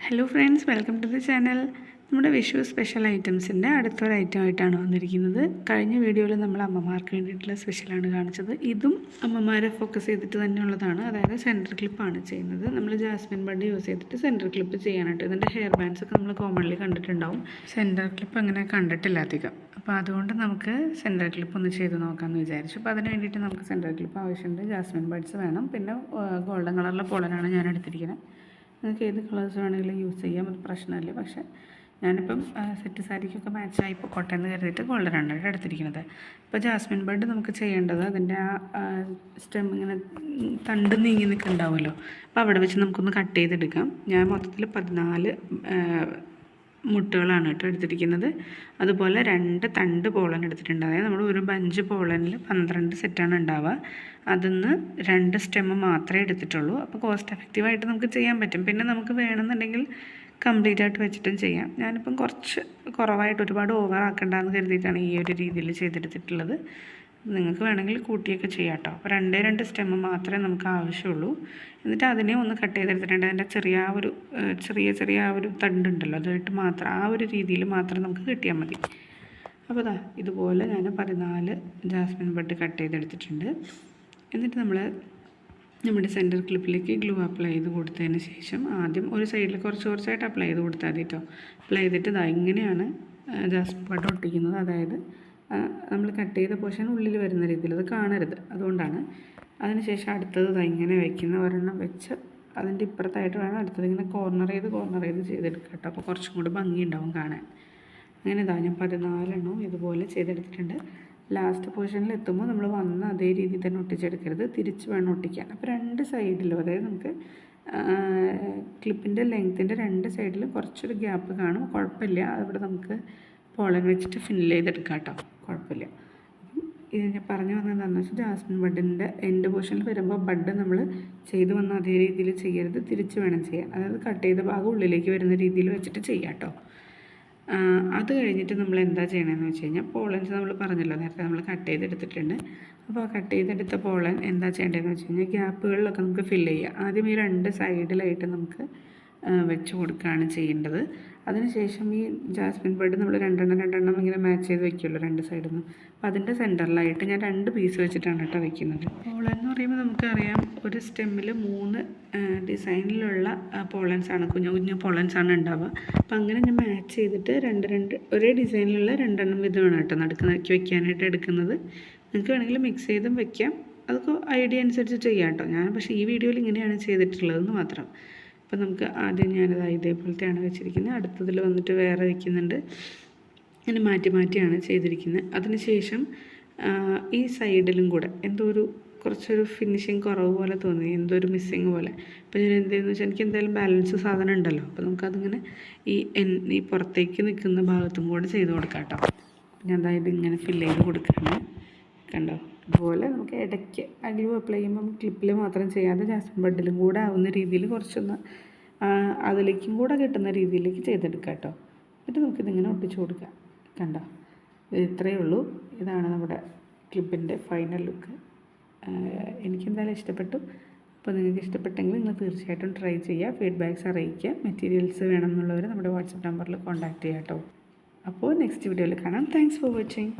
Hello friends, welcome to the channel. നമ്മുടെ Vishu special ഐറ്റംസിൻ്റെ അടുത്തൊരു ഐറ്റമായിട്ടാണ് വന്നിരിക്കുന്നത്. കഴിഞ്ഞ വീഡിയോയിൽ നമ്മൾ അമ്മമാർക്ക് വേണ്ടിയിട്ടുള്ള സ്പെഷ്യലാണ് കാണിച്ചത്. ഇതും അമ്മമാരെ ഫോക്കസ് ചെയ്തിട്ട് തന്നെയുള്ളതാണ്. അതായത് സെൻറ്റർ ക്ലിപ്പാണ് ചെയ്യുന്നത്. നമ്മൾ ജാസ്മിൻ ബഡ് യൂസ് ചെയ്തിട്ട് സെൻറ്റർ ക്ലിപ്പ് ചെയ്യാനായിട്ട്. ഇതിൻ്റെ ഹെയർ ബാൻഡ്സ് ഒക്കെ നമ്മൾ കോമൺലി കണ്ടിട്ടുണ്ടാവും. സെൻറ്റർ ക്ലിപ്പ് അങ്ങനെ കണ്ടിട്ടില്ല അധികം. അപ്പോൾ അതുകൊണ്ട് നമുക്ക് സെൻറ്റർ ക്ലിപ്പ് ഒന്ന് ചെയ്ത് നോക്കാമെന്ന് വിചാരിച്ചു. അപ്പോൾ അതിന് വേണ്ടിയിട്ട് നമുക്ക് സെൻറ്റർ ക്ലിപ്പ് ആവശ്യമുണ്ട്. ജാസ്മിൻ ബഡ്സ് വേണം. പിന്നെ ഗോൾഡൻ കളറിലെ പോളനാണ് ഞാൻ എടുത്തിരിക്കുന്നത്. നിങ്ങൾക്ക് ഏത് കളേഴ്സ് വേണമെങ്കിലും യൂസ് ചെയ്യാം, അത് പ്രശ്നമില്ല. പക്ഷേ ഞാനിപ്പം സെറ്റ് സാരിക്കൊക്കെ മാച്ചായി പൊക്കോട്ടെ എന്ന് കരുതിയിട്ട് ഗോൾഡനാണ് എടുത്തിരിക്കുന്നത്. ഇപ്പോൾ ജാസ്മിൻ ബഡ് നമുക്ക് ചെയ്യേണ്ടത് അതിൻ്റെ ആ സ്റ്റെം ഇങ്ങനെ തണ്ട് നീങ്ങി നിൽക്കുന്നുണ്ടാവുമല്ലോ, അപ്പോൾ അവിടെ വെച്ച് നമുക്കൊന്ന് കട്ട് ചെയ്തെടുക്കാം. ഞാൻ മൊത്തത്തിൽ 14 മുട്ടുകളാണ് കേട്ടോ എടുത്തിരിക്കുന്നത്. അതുപോലെ 2 തണ്ട് പോളൻ എടുത്തിട്ടുണ്ട്. അതായത് നമ്മൾ ഒരു ബഞ്ച് പോളനിൽ 12 സെറ്റാണ് ഉണ്ടാവുക. അതിന്ന് 2 സ്റ്റെമ്മ് മാത്രമേ എടുത്തിട്ടുള്ളൂ. അപ്പോൾ കോസ്റ്റ് എഫക്റ്റീവായിട്ട് നമുക്ക് ചെയ്യാൻ പറ്റും. പിന്നെ നമുക്ക് വേണമെന്നുണ്ടെങ്കിൽ കംപ്ലീറ്റ് ആയിട്ട് വെച്ചിട്ടും ചെയ്യാം. ഞാനിപ്പം കുറച്ച് കുറവായിട്ട് ഒരുപാട് ഓവർ ആക്കണ്ടെന്ന് കരുതിയിട്ടാണ് ഈ ഒരു രീതിയിൽ ചെയ്തെടുത്തിട്ടുള്ളത്. നിങ്ങൾക്ക് വേണമെങ്കിൽ കൂട്ടിയൊക്കെ ചെയ്യാം കേട്ടോ. അപ്പോൾ 2 സ്റ്റെമ്മ് മാത്രമേ നമുക്ക് ആവശ്യമുള്ളൂ. എന്നിട്ട് അതിനെ ഒന്ന് കട്ട് ചെയ്തെടുത്തിട്ടുണ്ട്. അതിൻ്റെ ചെറിയ ഒരു തണ്ടുണ്ടല്ലോ, അതായിട്ട് മാത്രം ആ ഒരു രീതിയിൽ മാത്രം നമുക്ക് കിട്ടിയാൽ മതി. അപ്പോൾ ഇതുപോലെ ഞാൻ 14 ജാസ്മിൻ ബഡ് കട്ട് ചെയ്തെടുത്തിട്ടുണ്ട്. എന്നിട്ട് നമ്മുടെ സെൻറ്റർ ക്ലിപ്പിലേക്ക് ഗ്ലൂ അപ്ലൈ ചെയ്ത് കൊടുത്തതിന് ശേഷം ആദ്യം ഒരു സൈഡിൽ കുറച്ചായിട്ട് അപ്ലൈ ചെയ്ത് കൊടുത്താൽ മതി കേട്ടോ. അപ്ലൈ ചെയ്തിട്ട് ഇങ്ങനെയാണ് ജാസ്മിൻ ബഡ് ഒട്ടിക്കുന്നത്. അതായത് നമ്മൾ കട്ട് ചെയ്ത പോർഷൻ ഉള്ളിൽ വരുന്ന രീതിയിൽ അത് കാണരുത്, അതുകൊണ്ടാണ്. അതിനുശേഷം അടുത്തത് ഇങ്ങനെ വയ്ക്കുന്ന ഒരെണ്ണം വെച്ച് അതിൻ്റെ ഇപ്പുറത്തായിട്ട് വേണം അടുത്തത് ഇങ്ങനെ കോർണർ ചെയ്ത് ചെയ്തെടുക്കുക കേട്ടോ. അപ്പോൾ കുറച്ചും കൂടി ഭംഗിയുണ്ടാവും കാണാൻ. അങ്ങനെ ഞാൻ 14 ഇതുപോലെ ചെയ്തെടുത്തിട്ടുണ്ട്. ലാസ്റ്റ് പോർഷനിൽ എത്തുമ്പോൾ നമ്മൾ വന്ന അതേ രീതിയിൽ തന്നെ ഒട്ടിച്ചെടുക്കരുത്, തിരിച്ച് വേണം ഒട്ടിക്കാൻ. അപ്പോൾ 2 സൈഡിലും, അതായത് നമുക്ക് ക്ലിപ്പിൻ്റെ ലെങ്ത്തിൻ്റെ 2 സൈഡിലും കുറച്ചൊരു ഗ്യാപ്പ് കാണും. കുഴപ്പമില്ല, അവിടെ നമുക്ക് പോളൻ വെച്ചിട്ട് ഫില്ല് ചെയ്തെടുക്കാം കേട്ടോ, കുഴപ്പമില്ല. ഇത് ഞാൻ പറഞ്ഞു വന്നത് എന്താണെന്ന് വെച്ചാൽ ജാസ്മിൻ ബഡിൻ്റെ എൻഡ് പോർഷനിൽ വരുമ്പോൾ ബഡ് നമ്മൾ ചെയ്ത് വന്ന അതേ രീതിയിൽ ചെയ്യരുത്, തിരിച്ച് വേണം ചെയ്യാൻ. അതായത് കട്ട് ചെയ്ത ഭാഗം ഉള്ളിലേക്ക് വരുന്ന രീതിയിൽ വെച്ചിട്ട് ചെയ്യാം കേട്ടോ. അത് കഴിഞ്ഞിട്ട് നമ്മൾ എന്താ ചെയ്യണമെന്ന് വെച്ച് കഴിഞ്ഞാൽ പോളൻസ് നമ്മൾ പറഞ്ഞല്ലോ നേരത്തെ നമ്മൾ കട്ട് ചെയ്തെടുത്തിട്ടുണ്ട്. അപ്പോൾ ആ കട്ട് ചെയ്തെടുത്ത പോളൻ എന്താ ചെയ്യേണ്ടതെന്ന് വെച്ച് കഴിഞ്ഞാൽ ഗ്യാപ്പുകളിലൊക്കെ നമുക്ക് ഫില്ല് ചെയ്യാം. ആദ്യം ഈ 2 സൈഡിലായിട്ട് നമുക്ക് വെച്ച് കൊടുക്കുകയാണ് ചെയ്യേണ്ടത്. അതിനുശേഷം ഈ ജാസ്മിൻ ബഡ് നമ്മൾ രണ്ടെണ്ണം ഇങ്ങനെ മാച്ച് ചെയ്ത് വയ്ക്കുമല്ലോ 2 സൈഡിൽ നിന്ന്. അപ്പോൾ അതിൻ്റെ സെൻറ്ററിലായിട്ട് ഞാൻ 2 പീസ് വെച്ചിട്ടാണ് കേട്ടോ വയ്ക്കുന്നത്. പോളൻ എന്ന് പറയുമ്പോൾ നമുക്കറിയാം ഒരു സ്റ്റെമ്മിൽ 3 ഡിസൈനിലുള്ള പോളൻസാണ്, കുഞ്ഞു പോളൻസാണ് ഉണ്ടാവുക. അപ്പോൾ അങ്ങനെ ഞാൻ മാച്ച് ചെയ്തിട്ട് 2 ഒരേ ഡിസൈനിലുള്ള 2 വിധമാണ് കേട്ടോ നടുക്ക് വയ്ക്കാനായിട്ട് എടുക്കുന്നത്. നിങ്ങൾക്ക് വേണമെങ്കിൽ മിക്സ് ചെയ്തും വയ്ക്കാം, അതൊക്കെ ഐഡിയ അനുസരിച്ച് ചെയ്യാം കേട്ടോ. ഞാൻ പക്ഷേ ഈ വീഡിയോയിൽ ഇങ്ങനെയാണ് ചെയ്തിട്ടുള്ളതെന്ന് മാത്രം. അപ്പോൾ നമുക്ക് ആദ്യം ഞാനത് ഇതേപോലത്തെയാണ് വെച്ചിരിക്കുന്നത്. അടുത്തതിൽ വന്നിട്ട് വേറെ വയ്ക്കുന്നുണ്ട്. അങ്ങനെ മാറ്റിയാണ് ചെയ്തിരിക്കുന്നത്. അതിനുശേഷം ഈ സൈഡിലും കൂടെ കുറച്ചൊരു ഫിനിഷിങ് കുറവ് പോലെ തോന്നി, ഒരു മിസ്സിങ് പോലെ. അപ്പോൾ ഞാൻ എന്ത് ചെയ്യുന്നു വെച്ചാൽ എനിക്ക് എന്തായാലും ബാലൻസ് സാധനം ഉണ്ടല്ലോ, അപ്പോൾ നമുക്കതിങ്ങനെ ഈ പുറത്തേക്ക് നിൽക്കുന്ന ഭാഗത്തും കൂടെ ചെയ്ത് കൊടുക്കാം കേട്ടോ. ഞാൻ ഇങ്ങനെ ഫില്ല് ചെയ്ത് കൊടുക്കുകയാണ്, കണ്ടോ. അതുപോലെ നമുക്ക് ഇടയ്ക്ക് ഗ്ലൂ അപ്ലൈ ചെയ്യുമ്പോൾ ക്ലിപ്പിൽ മാത്രം ചെയ്യാതെ ജാസ്മിൻ ബഡിലും കൂടെ ആവുന്ന രീതിയിൽ കുറച്ചൊന്ന് അതിലേക്കും കൂടെ കിട്ടുന്ന രീതിയിലേക്ക് ചെയ്തെടുക്കാം കേട്ടോ. എന്നിട്ട് നമുക്കിതിങ്ങനെ ഒട്ടിച്ച് കൊടുക്കാം, കണ്ടോ. ഇത്രയേ ഉള്ളൂ. ഇതാണ് നമ്മുടെ ക്ലിപ്പിൻ്റെ ഫൈനൽ ലുക്ക്. എനിക്കെന്തായാലും ഇഷ്ടപ്പെട്ടു. അപ്പോൾ നിങ്ങൾക്ക് ഇഷ്ടപ്പെട്ടെങ്കിൽ നിങ്ങൾ തീർച്ചയായിട്ടും ട്രൈ ചെയ്യുക, ഫീഡ്ബാക്ക്സ് അറിയിക്കുക. മെറ്റീരിയൽസ് വേണമെന്നുള്ളവർ നമ്മുടെ വാട്സപ്പ് നമ്പറിൽ കോൺടാക്റ്റ് ചെയ്യാം കേട്ടോ. അപ്പോൾ നെക്സ്റ്റ് വീഡിയോയിൽ കാണാം. Thanks for watching.